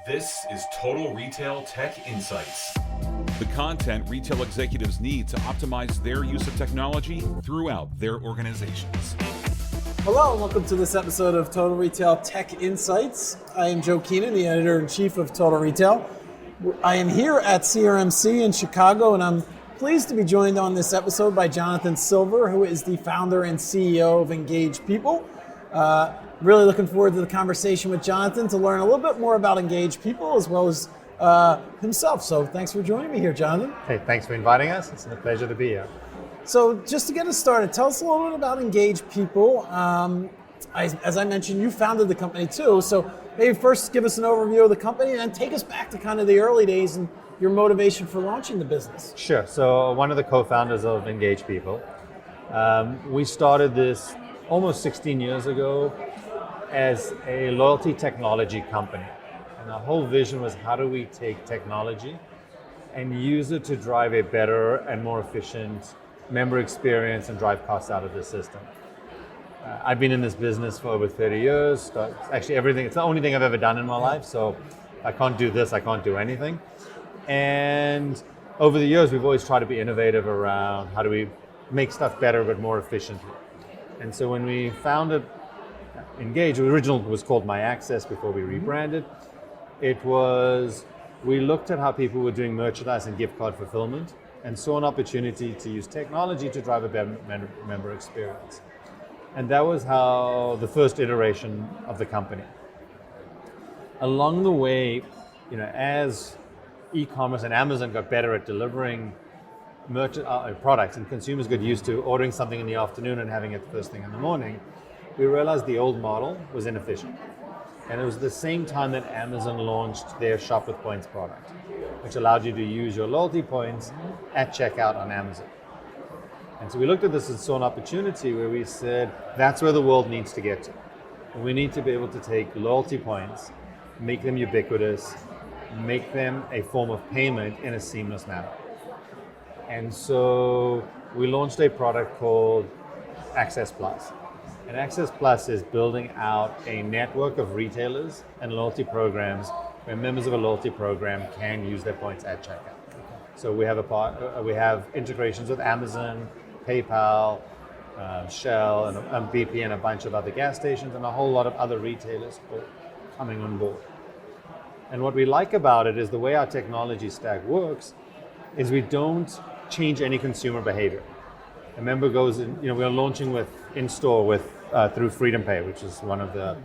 This is Total Retail Tech Insights. The content retail executives need to optimize their use of technology throughout their organizations. Hello, and welcome to this episode of Total Retail Tech Insights. I am Joe Keenan, the editor-in-chief of Total Retail. I am here at CRMC in Chicago, and I'm pleased to be joined on this episode by Jonathan Silver, who is the founder and CEO of Engage People. Really looking forward to the conversation with Jonathan to learn a little bit more about Engage People as well as himself. So thanks for joining me here, Jonathan. Hey, thanks for inviting us. It's a pleasure to be here. So just to get us started, tell us a little bit about Engage People. As I mentioned, you founded the company too. So maybe first give us an overview of the company and then take us back to kind of the early days and your motivation for launching the business. Sure. So one of the co-founders of Engage People. We started this almost 16 years ago as a loyalty technology company. And our whole vision was, how do we take technology and use it to drive a better and more efficient member experience and drive costs out of the system. I've been in this business for over 30 years. Actually, everything, it's the only thing I've ever done in my life. So I can't do this, I can't do anything. And over the years, we've always tried to be innovative around how do we make stuff better but more efficiently. And so when we founded Engage, the original was called My Access before we rebranded. We looked at how people were doing merchandise and gift card fulfillment and saw an opportunity to use technology to drive a better member experience. And that was how the first iteration of the company. Along the way, as e-commerce and Amazon got better at delivering products and consumers got used to ordering something in the afternoon and having it the first thing in the morning, we realized the old model was inefficient. And it was the same time that Amazon launched their Shop with Points product, which allowed you to use your loyalty points at checkout on Amazon. And so we looked at this and saw an opportunity where we said, that's where the world needs to get to. And we need to be able to take loyalty points, make them ubiquitous, make them a form of payment in a seamless manner. And so we launched a product called Access Plus. And Access Plus is building out a network of retailers and loyalty programs where members of a loyalty program can use their points at checkout. So we have integrations with Amazon, PayPal, Shell, and BP, and a bunch of other gas stations, and a whole lot of other retailers coming on board. And what we like about it is the way our technology stack works is we don't change any consumer behavior. A member goes in, we're launching through Freedom Pay, which is one of the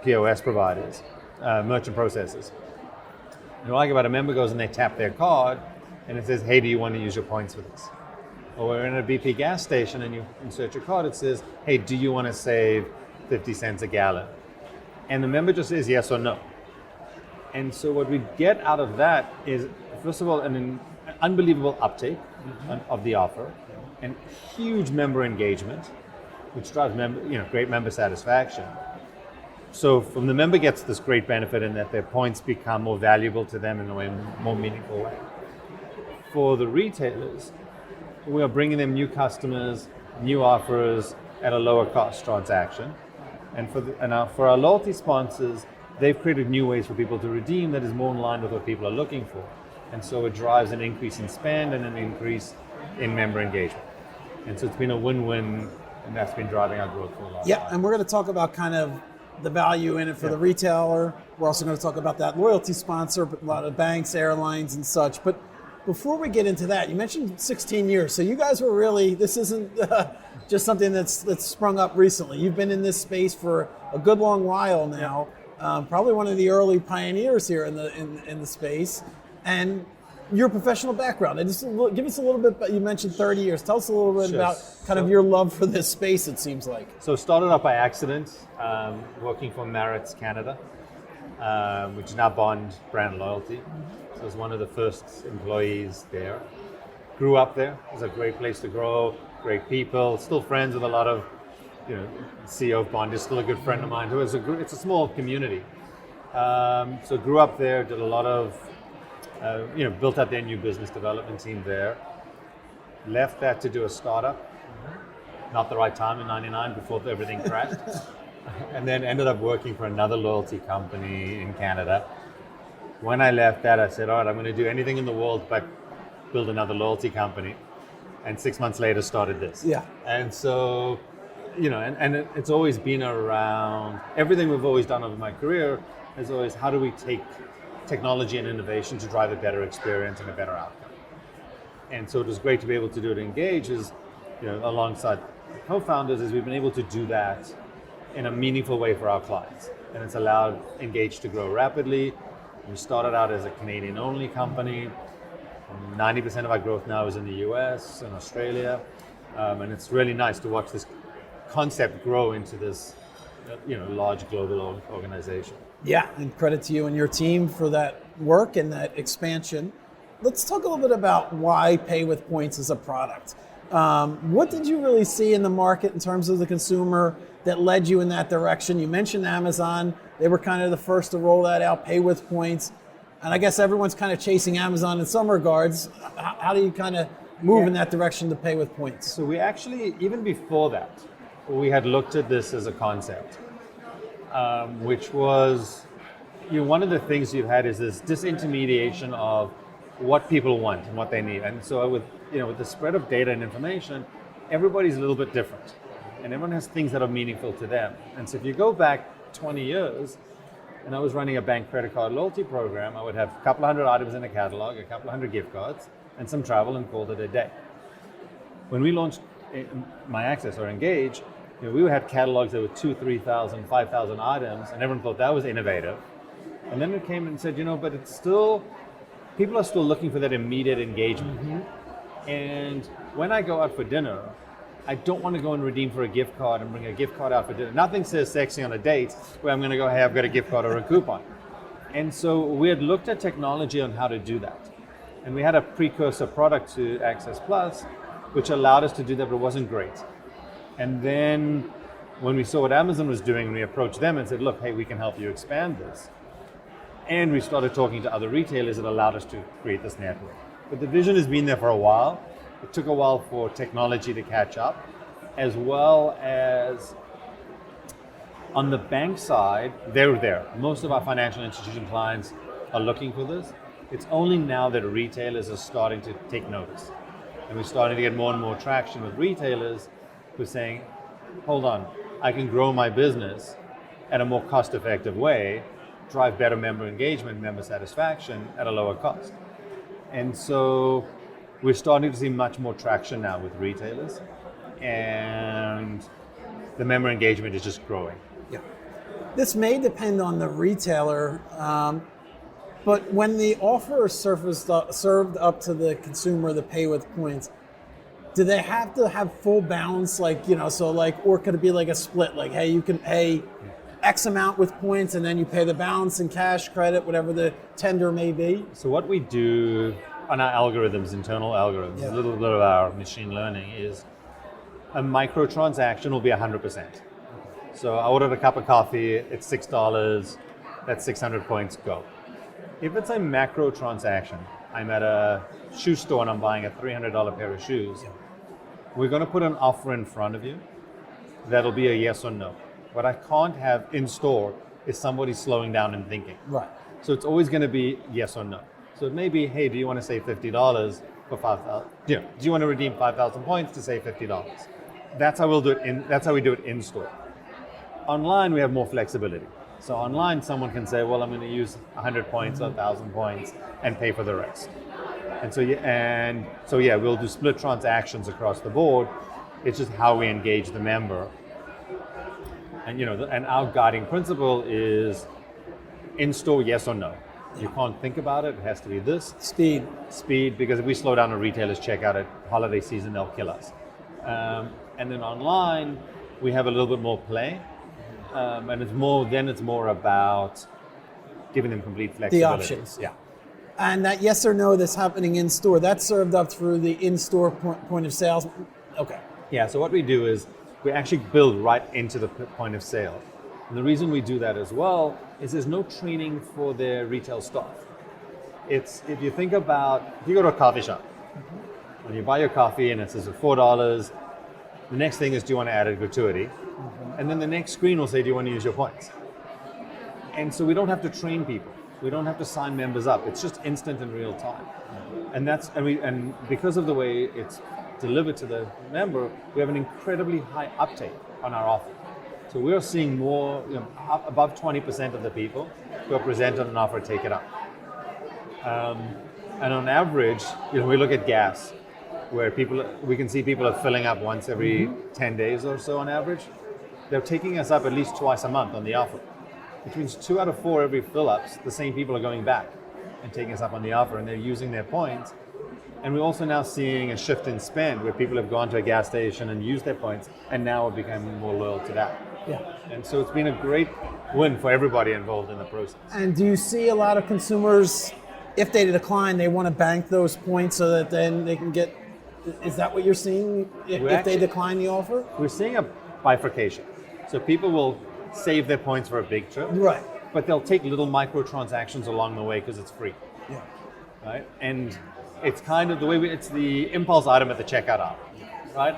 POS providers, merchant processors. And what I like about a member goes and they tap their card and it says, hey, do you want to use your points for this? Or we're in a BP gas station and you insert your card, it says, hey, do you want to save 50 cents a gallon? And the member just says yes or no. And so what we get out of that is, first of all, an unbelievable uptake of the offer and huge member engagement, which drives great member satisfaction. So from the member gets this great benefit in that their points become more valuable to them in a more meaningful way. For the retailers, we are bringing them new customers, new offers at a lower cost transaction. And for our loyalty sponsors, they've created new ways for people to redeem that is more in line with what people are looking for. And so it drives an increase in spend and an increase in member engagement. And so it's been a win-win, and that's been driving our growth for a long time. And we're going to talk about kind of the value in it for the retailer. We're also going to talk about that loyalty sponsor, but a lot of banks, airlines, and such. But before we get into that, you mentioned 16 years. So you guys were really, this isn't just something that's sprung up recently. You've been in this space for a good long while now. Probably one of the early pioneers here in the space. And your professional background. And just give us a little bit, you mentioned 30 years. Tell us a little bit about kind of your love for this space, it seems like. So started up by accident, working for Marriott's Canada, which is now Bond Brand Loyalty. So I was one of the first employees there. Grew up there. It was a great place to grow, great people, still friends with a lot of, CEO of Bond is still a good friend of mine. It's a small community. So grew up there, did a lot of, built out their new business development team there. Left that to do a startup. Not the right time in '99 before everything crashed. And then ended up working for another loyalty company in Canada. When I left that, I said, all right, I'm going to do anything in the world but build another loyalty company. And 6 months later started this. Yeah. And so, it's always been around, everything we've always done over my career is always, how do we take technology and innovation to drive a better experience and a better outcome? And so it was great to be able to do it at Engage alongside the co-founders, is we've been able to do that in a meaningful way for our clients. And it's allowed Engage to grow rapidly. We started out as a Canadian-only company. 90% of our growth now is in the US and Australia. And it's really nice to watch this concept grow into this large global organization. Yeah, and credit to you and your team for that work and that expansion. Let's talk a little bit about why Pay with Points is a product. What did you really see in the market in terms of the consumer that led you in that direction? You mentioned Amazon. They were kind of the first to roll that out, Pay with Points. And I guess everyone's kind of chasing Amazon in some regards. How do you kind of move in that direction to Pay with Points? So we actually, even before that, we had looked at this as a concept, which was, one of the things you've had is this disintermediation of what people want and what they need. And so with the spread of data and information, everybody's a little bit different. And everyone has things that are meaningful to them. And so if you go back 20 years, and I was running a bank credit card loyalty program, I would have a couple of hundred items in a catalog, a couple of hundred gift cards, and some travel, and called it a day. When we launched My Access or Engage, we had catalogs that were 2,000, 3,000, 5,000 items, and everyone thought that was innovative. And then it came and said, but it's still, people are still looking for that immediate engagement. Mm-hmm. And when I go out for dinner, I don't want to go and redeem for a gift card and bring a gift card out for dinner. Nothing says sexy on a date where I'm going to go, hey, I've got a gift card or a coupon. And so we had looked at technology on how to do that. And we had a precursor product to Access Plus, which allowed us to do that, but it wasn't great. And then when we saw what Amazon was doing, we approached them and said, look, hey, we can help you expand this. And we started talking to other retailers that allowed us to create this network. But the vision has been there for a while. It took a while for technology to catch up, as well as on the bank side, they're there. Most of our financial institution clients are looking for this. It's only now that retailers are starting to take notice. And we're starting to get more and more traction with retailers who are saying, hold on, I can grow my business at a more cost-effective way, drive better member engagement, member satisfaction at a lower cost. And so we're starting to see much more traction now with retailers, and the member engagement is just growing. Yeah. This may depend on the retailer, but when the offer is served up to the consumer, the Pay with Points, do they have to have full balance, or could it be like a split, like, hey, you can pay X amount with points and then you pay the balance in cash, credit, whatever the tender may be? So what we do on our algorithms, internal algorithms, a little bit of our machine learning, is a microtransaction will be 100%. So I ordered a cup of coffee, it's $6, that's 600 points, go. If it's a macro transaction, I'm at a shoe store and I'm buying a $300 pair of shoes, we're going to put an offer in front of you that'll be a yes or no. What I can't have in store is somebody slowing down and thinking. Right. So it's always going to be yes or no. So it may be, hey, do you want to save $50 for 5,000? Do you want to redeem 5,000 points to save $50? That's how we'll do it. That's how we do it in store. Online, we have more flexibility. So online, someone can say, well, I'm going to use 100 points or 1,000 points and pay for the rest. And so we'll do split transactions across the board. It's just how we engage the member. And and our guiding principle is in store, yes or no. You can't think about it. It has to be this. Speed, because if we slow down a retailer's checkout at holiday season, they'll kill us. And then online, we have a little bit more play. And it's more about giving them complete flexibility. The options. Yeah. And that yes or no that's happening in store, that's served up through the in-store point of sales. Okay. Yeah, so what we do is we actually build right into the point of sale. And the reason we do that as well is there's no training for their retail staff. It's, if you think about, if you go to a coffee shop, when you buy your coffee and it says $4, the next thing is, do you want to add a gratuity? And then the next screen will say, do you want to use your points? And so we don't have to train people. We don't have to sign members up. It's just instant in real time. And because of the way it's delivered to the member, we have an incredibly high uptake on our offer. So we're seeing more, above 20% of the people who are presented an offer take it up. And on average, we look at gas, where we can see people are filling up once every 10 days or so on average. They're taking us up at least twice a month on the offer. Which means 2 out of 4 every fill-ups, the same people are going back and taking us up on the offer, and they're using their points. And we're also now seeing a shift in spend where people have gone to a gas station and used their points and now are becoming more loyal to that. Yeah. And so it's been a great win for everybody involved in the process. And do you see a lot of consumers, if they decline, they want to bank those points so that then they can get, is that what you're seeing if they decline the offer? We're seeing a bifurcation. So people will save their points for a big trip. Right. But they'll take little microtransactions along the way because it's free. Yeah. Right? And it's kind of the way it's the impulse item at the checkout aisle. Right?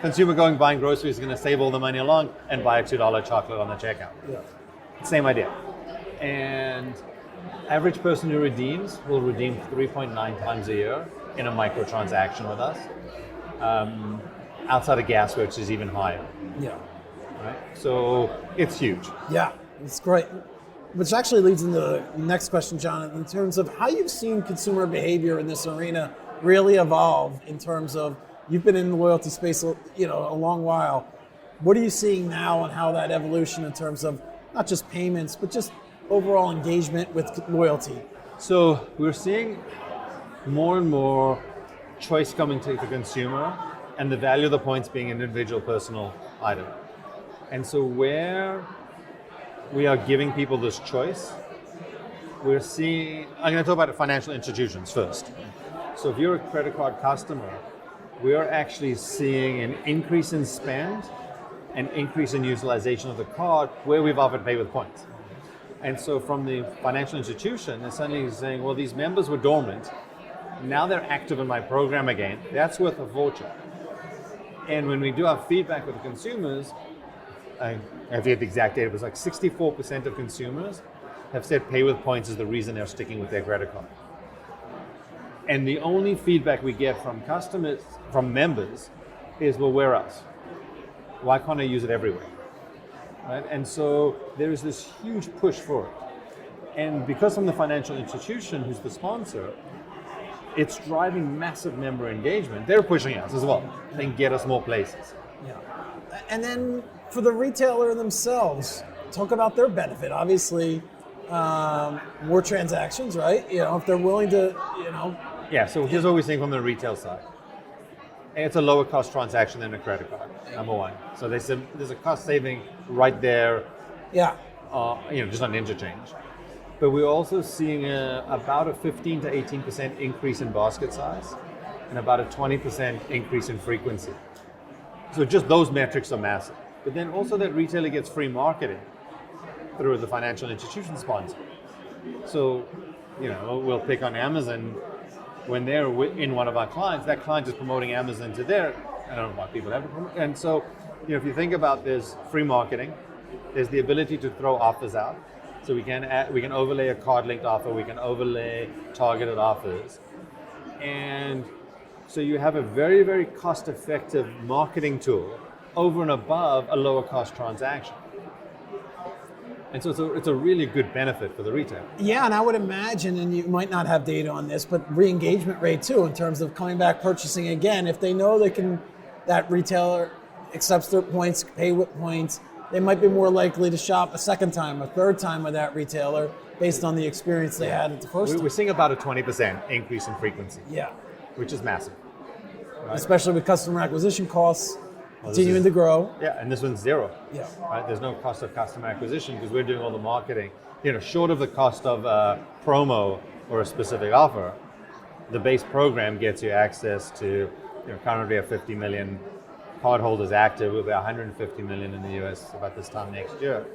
Consumer buying groceries is going to save all the money along and buy a $2 chocolate on the checkout. Yeah. Same idea. And average person who redeems will redeem 3.9 times a year in a microtransaction with us. Outside of gas, which is even higher. Yeah. Right? So it's huge. Yeah, it's great. Which actually leads into the next question, John, in terms of how you've seen consumer behavior in this arena really evolve in terms of, you've been in the loyalty space, a long while. What are you seeing now and how that evolution in terms of not just payments, but just overall engagement with loyalty? So we're seeing more and more choice coming to the consumer and the value of the points being an individual personal item. And so where we are giving people this choice, we're seeing, I'm going to talk about financial institutions first. So if you're a credit card customer, we are actually seeing an increase in spend, an increase in utilization of the card where we've offered pay with points. And so from the financial institution, they're suddenly saying, well, these members were dormant. Now they're active in my program again. That's worth a fortune. And when we do our feedback with the consumers, I forget the exact data, it was like 64% of consumers have said pay with points is the reason they're sticking with their credit card. And the only feedback we get from customers, from members, is, well, where else? Why can't I use it everywhere? Right? And so there is this huge push for it. And because I'm the financial institution who's the sponsor, it's driving massive member engagement. They're pushing us as well and get us more places. Yeah. And then for the retailer themselves, talk about their benefit. Obviously, more transactions, right? If they're willing to, Yeah, so here's what we're seeing from the retail side. It's a lower cost transaction than a credit card, number one. So there's a cost saving right there. Yeah. Just on interchange. But we're also seeing about a 15 to 18% increase in basket size and about a 20% increase in frequency. So just those metrics are massive. But then also that retailer gets free marketing through the financial institution sponsor. So, we'll pick on Amazon. When they're in one of our clients, that client is promoting Amazon to their, I don't know what people have to promote. And so, if you think about this free marketing, there's the ability to throw offers out. So we can overlay a card-linked offer, we can overlay targeted offers. And so you have a very, very cost-effective marketing tool over and above a lower cost transaction. And so it's a really good benefit for the retailer. Yeah, and I would imagine, and you might not have data on this, but re-engagement rate too, in terms of coming back purchasing again. If they know that retailer accepts their points, pay with points, they might be more likely to shop a second time, a third time with that retailer based on the experience they had at the first time. We're seeing about a 20% increase in frequency. Yeah. Which is massive. Right? Especially with customer acquisition costs continuing to grow. Yeah, and this one's zero. Yeah. Right? There's no cost of customer acquisition because we're doing all the marketing. Short of the cost of a promo or a specific offer, the base program gets you access to, currently a 50 million cardholders active. We'll be 150 million in the US about this time next year.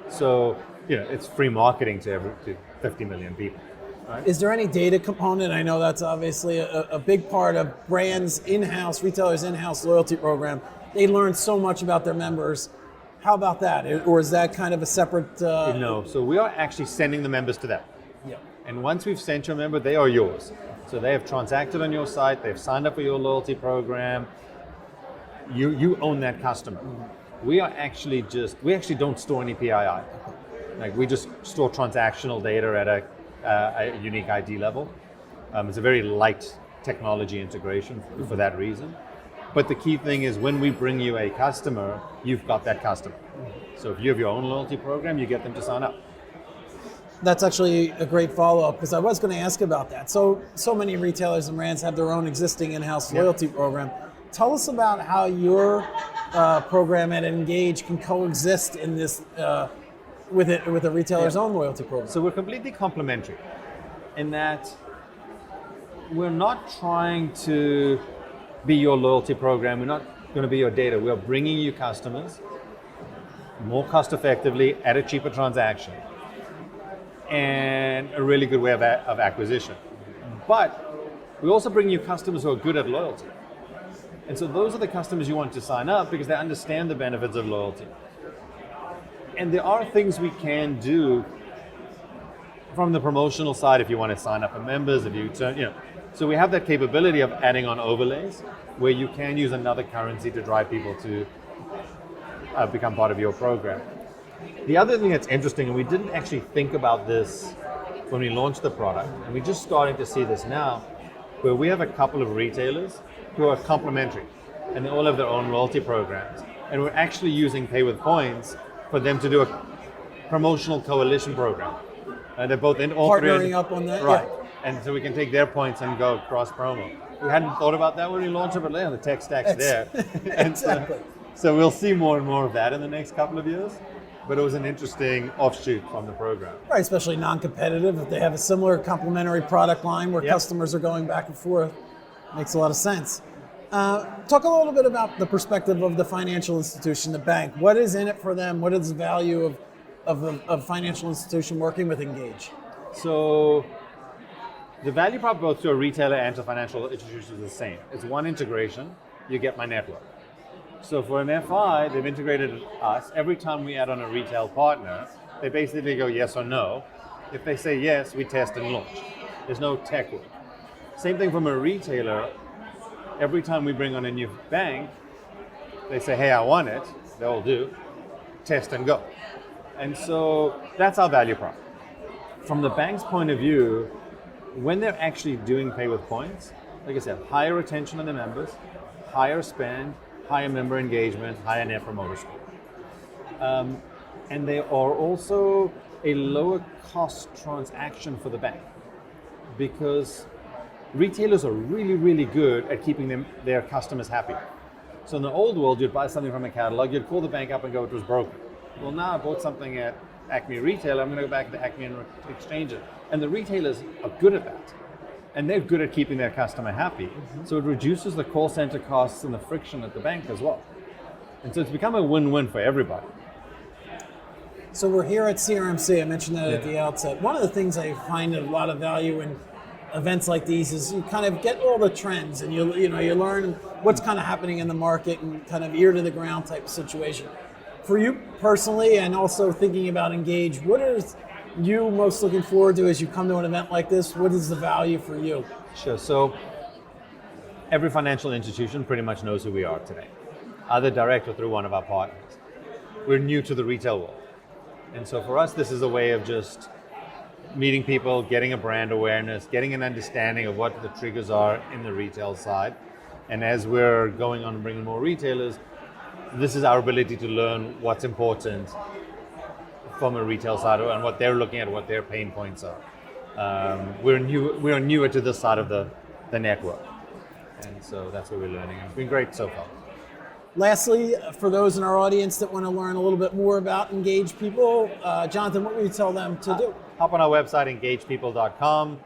So, it's free marketing to 50 million people. Right? Is there any data component? I know that's obviously a big part of brands' in-house, retailers' in-house loyalty program. They learn so much about their members. How about that? Or is that kind of a separate... No, so we are actually sending the members to them. Yeah. And once we've sent your member, they are yours. So they have transacted on your site, they've signed up for your loyalty program. You own that customer. We actually don't store any PII. Like, we just store transactional data at a unique ID level. It's a very light technology integration for that reason. But the key thing is, when we bring you a customer, you've got that customer. So if you have your own loyalty program, you get them to sign up. That's actually a great follow-up, because I was going to ask about that. So many retailers and brands have their own existing in-house loyalty program. Tell us about how your program at Engage can coexist in this with a retailer's own loyalty program. So we're completely complementary in that we're not trying to be your loyalty program. We're not going to be your data. We are bringing you customers more cost effectively at a cheaper transaction and a really good way of acquisition. But we also bring you customers who are good at loyalty. And so those are the customers you want to sign up because they understand the benefits of loyalty. And there are things we can do from the promotional side if you want to sign up for members, if you turn, So we have that capability of adding on overlays where you can use another currency to drive people to become part of your program. The other thing that's interesting, and we didn't actually think about this when we launched the product, and we're just starting to see this now, where we have a couple of retailers who are complementary, and they all have their own loyalty programs. And we're actually using Pay with Points for them to do a promotional coalition program. And they're both in all partnering up on that, right? Yeah. And so we can take their points and go cross promo. We hadn't thought about that when we launched it, but the tech stack's there. And Exactly. So we'll see more and more of that in the next couple of years. But it was an interesting offshoot from the program. Right, especially non-competitive. If they have a similar complementary product line where customers are going back and forth, makes a lot of sense. Talk a little bit about the perspective of the financial institution, the bank. What is in it for them? What is the value of a financial institution working with Engage? So the value prop both to a retailer and to financial institutions is the same. It's one integration, you get my network. So for an FI, they've integrated us. Every time we add on a retail partner, they basically go yes or no. If they say yes, we test and launch. There's no tech work. Same thing from a retailer. Every time we bring on a new bank, they say, hey, I want it. They all do. Test and go. And so that's our value prop. From the bank's point of view, when they're actually doing Pay with Points, like I said, higher retention of the members, higher spend, higher member engagement, higher net promoter score. And they are also a lower cost transaction for the bank because retailers are really, really good at keeping their customers happy. So in the old world, you'd buy something from a catalog, you'd call the bank up and go, it was broken. Well, now I bought something at Acme Retail, I'm going to go back to Acme and exchange it. And the retailers are good at that. And they're good at keeping their customer happy. So it reduces the call center costs and the friction at the bank as well. And so it's become a win-win for everybody. So we're here at CRMC. I mentioned that at the outset. One of the things I find a lot of value in events like these is you kind of get all the trends and you learn what's kind of happening in the market and kind of ear to the ground type of situation. For you personally, and also thinking about Engage, what is you most looking forward to as you come to an event like this? What is the value for you? Sure. So every financial institution pretty much knows who we are today, either direct or through one of our partners. We're new to the retail world. And so for us, this is a way of just meeting people, getting a brand awareness, getting an understanding of what the triggers are in the retail side. And as we're going on and bringing more retailers, this is our ability to learn what's important from a retail side and what they're looking at, what their pain points are. We're newer to this side of the network. And so that's what we're learning. It's been great so far. Lastly, for those in our audience that want to learn a little bit more about Engage People, Jonathan, what would you tell them to do? Hop on our website, engagepeople.com.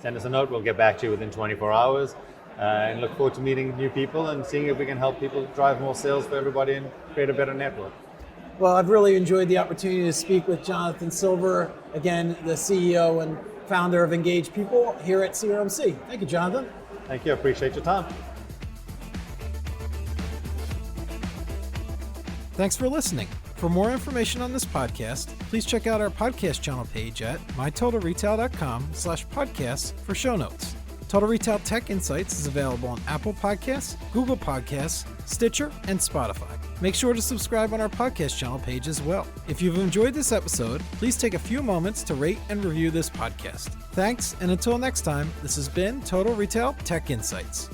Send us a note. We'll get back to you within 24 hours. And look forward to meeting new people and seeing if we can help people drive more sales for everybody and create a better network. Well, I've really enjoyed the opportunity to speak with Jonathan Silver, again, the CEO and founder of Engage People here at CRMC. Thank you, Jonathan. Thank you. I appreciate your time. Thanks for listening. For more information on this podcast, please check out our podcast channel page at mytotalretail.com/podcasts for show notes. Total Retail Tech Insights is available on Apple Podcasts, Google Podcasts, Stitcher, and Spotify. Make sure to subscribe on our podcast channel page as well. If you've enjoyed this episode, please take a few moments to rate and review this podcast. Thanks, and until next time, this has been Total Retail Tech Insights.